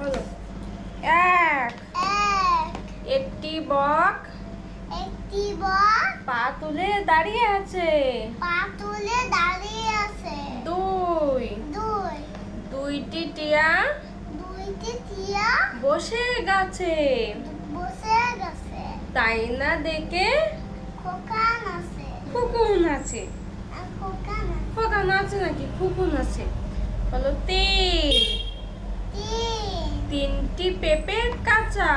বলো। এক একটি বক পা তুলে দাঁড়িয়ে আছে। দুই দুইটি টিয়া বসে গেছে। তাই না দেখে খুকুন আছে। খোকা নাচে নাকি? খুকুন আছে। বলো। তিনটি পেঁপে কাঁচা,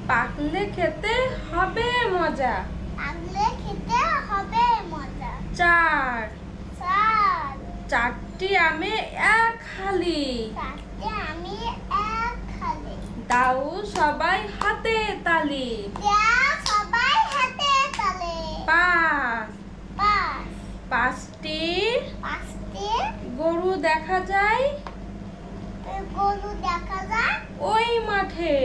পাকলে খেতে হবে মজা। চারটি আমে এক হালি, দাও সবাই হাতে তালি। পাঁচটি গরু দেখা যায় ওই মাঠে।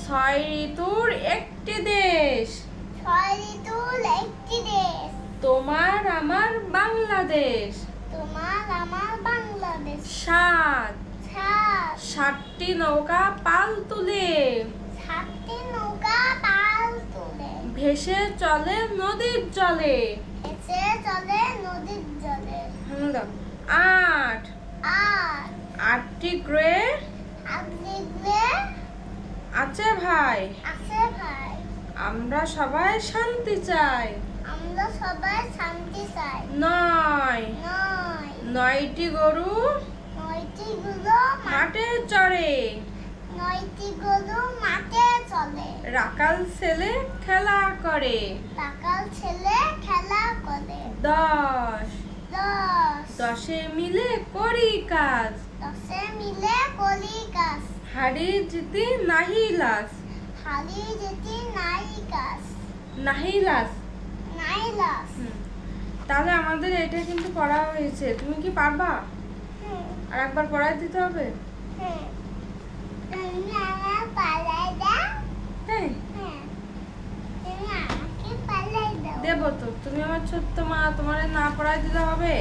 ছয় ঋতুর একটি দেশ, তোমার আমার বাংলাদেশ। সাতটি নৌকা পাল তুলে, ভেসে চলে নদীর জলে। আটটি গ্রে আছে ভাই, আমরা সবাই শান্তি চাই। নয়টি গরু মাঠে চড়ে, রাখাল ছেলে খেলা করে। দশে মিলে করি কাজ, হারি জিতি নাহি লাস। তাহলে আমাদের এটা কিন্তু পড়া হয়েছে। তুমি কি পারবা? আর একবার পড়াই দিতে হবে। দেবো তো, তুমি আমার ছোট্ট মা, তোমার না পড়াই দিতে হবে।